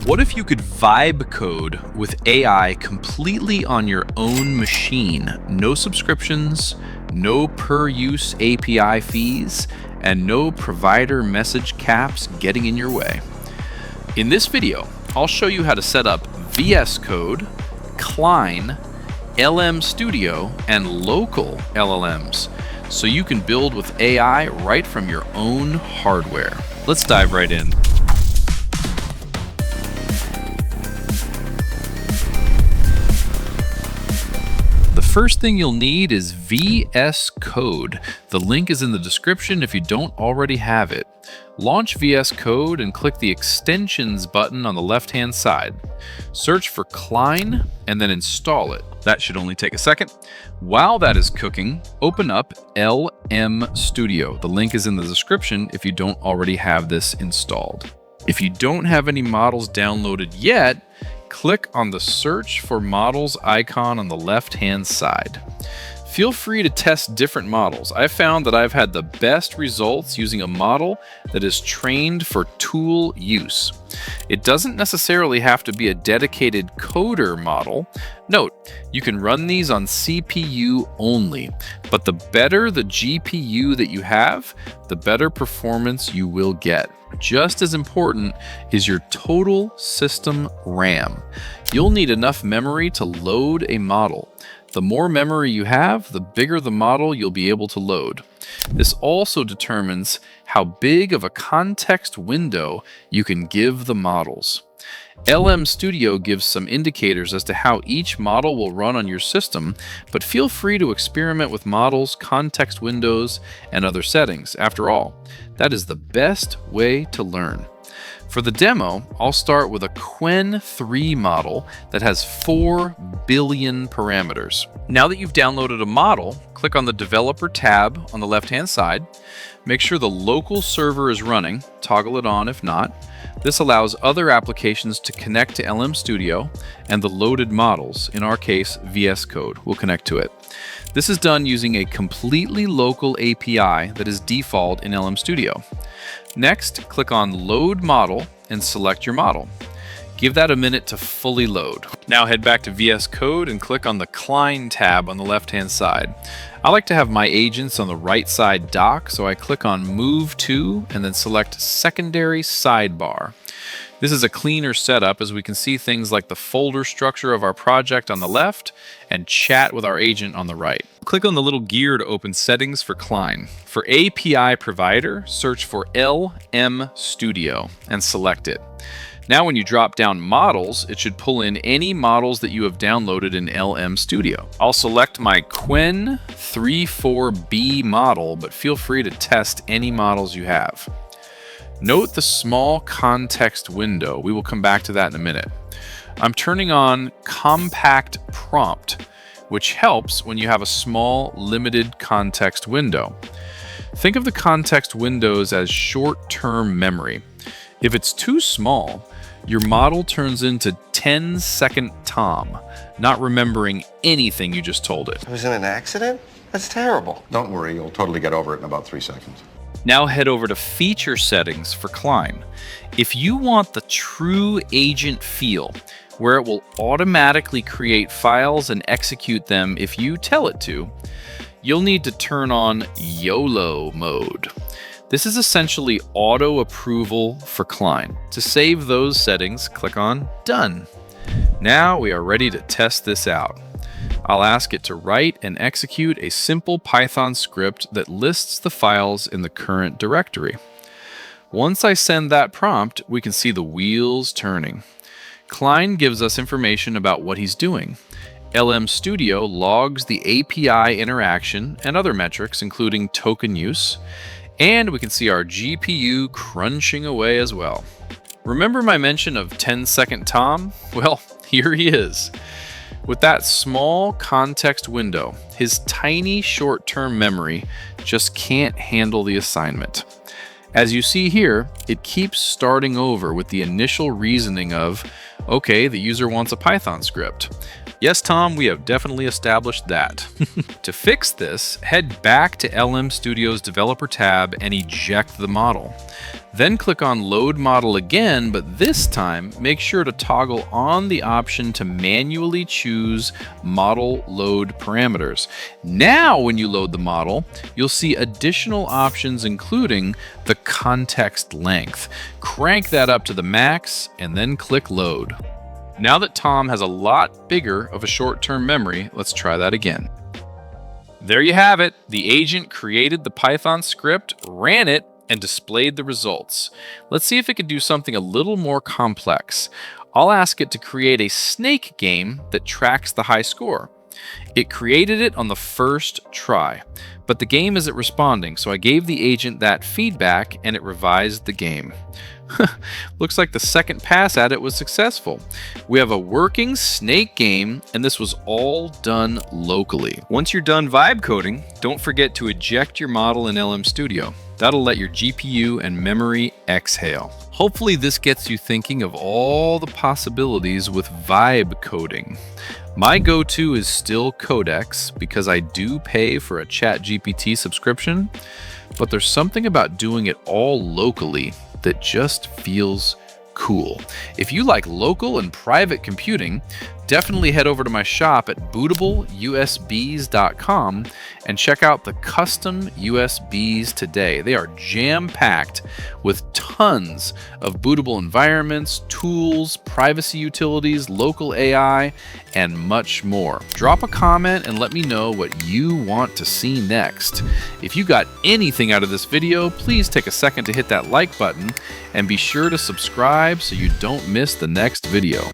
What if you could vibe code with AI completely on your own machine? No subscriptions, no per-use API fees, and no provider message caps getting in your way. In this video, I'll show you how to set up VS Code, Cline, LM Studio, and local LLMs so you can build with AI right from your own hardware. Let's dive right in. The first thing you'll need is VS Code. The link is in the description if you don't already have it. Launch VS Code and click the Extensions button on the left-hand side. Search for Cline and then install it. That should only take a second. While that is cooking, open up LM Studio. The link is in the description if you don't already have this installed. If you don't have any models downloaded yet, click on the Search for Models icon on the left-hand side. Feel free to test different models. I've found that I've had the best results using a model that is trained for tool use. It doesn't necessarily have to be a dedicated coder model. Note, you can run these on CPU only, but the better the GPU that you have, the better performance you will get. Just as important is your total system RAM. You'll need enough memory to load a model. The more memory you have, the bigger the model you'll be able to load. This also determines how big of a context window you can give the models. LM Studio gives some indicators as to how each model will run on your system, but feel free to experiment with models, context windows, and other settings. After all, that is the best way to learn. For the demo, I'll start with a Qwen 3 model that has 4 billion parameters. Now that you've downloaded a model, click on the Developer tab on the left-hand side. Make sure the local server is running, toggle it on if not. This allows other applications to connect to LM Studio, and the loaded models, in our case VS Code, will connect to it. This is done using a completely local API that is default in LM Studio. Next, click on Load Model and select your model. Give that a minute to fully load. Now head back to VS Code and click on the Cline tab on the left-hand side. I like to have my agents on the right side dock, so I click on Move To and then select Secondary Sidebar. This is a cleaner setup as we can see things like the folder structure of our project on the left and chat with our agent on the right. Click on the little gear to open settings for Cline. For API provider, search for LM Studio and select it. Now when you drop down models, it should pull in any models that you have downloaded in LM Studio. I'll select my Qwen 3.4b model, but feel free to test any models you have. Note the small context window. We will come back to that in a minute. I'm turning on compact prompt, which helps when you have a small, limited context window. Think of the context windows as short-term memory. If it's too small, your model turns into 10-second Tom, not remembering anything you just told it. I was in an accident? That's terrible. Don't worry, you'll totally get over it in about 3 seconds. Now head over to Feature Settings for Cline. If you want the true agent feel, where it will automatically create files and execute them if you tell it to, you'll need to turn on YOLO mode. This is essentially auto approval for Cline. To save those settings, click on Done. Now we are ready to test this out. I'll ask it to write and execute a simple Python script that lists the files in the current directory. Once I send that prompt, we can see the wheels turning. Cline gives us information about what he's doing. LM Studio logs the API interaction and other metrics, including token use, and we can see our GPU crunching away as well. Remember my mention of 10-second Tom? Well, here he is. With that small context window, his tiny short-term memory just can't handle the assignment. As you see here, it keeps starting over with the initial reasoning of, okay, the user wants a Python script. Yes, Tom, we have definitely established that. To fix this, head back to LM Studio's Developer tab and eject the model. Then click on Load Model again, but this time make sure to toggle on the option to manually choose Model Load Parameters. Now, when you load the model, you'll see additional options including the context length. Crank that up to the max and then click Load. Now that Tom has a lot bigger of a short-term memory, let's try that again. There you have it. The agent created the Python script, ran it, and displayed the results. Let's see if it can do something a little more complex. I'll ask it to create a snake game that tracks the high score. It created it on the first try, but the game isn't responding, so I gave the agent that feedback and it revised the game. Looks like the second pass at it was successful. We have a working snake game, and this was all done locally. Once you're done vibe coding, don't forget to eject your model in LM Studio. That'll let your GPU and memory exhale. Hopefully this gets you thinking of all the possibilities with vibe coding. My go-to is still Codex because I do pay for a ChatGPT subscription, but there's something about doing it all locally that just feels cool. If you like local and private computing, definitely head over to my shop at bootableusbs.com and check out the custom USBs today. They are jam-packed with tons of bootable environments, tools, privacy utilities, local AI, and much more. Drop a comment and let me know what you want to see next. If you got anything out of this video, please take a second to hit that like button and be sure to subscribe so you don't miss the next video.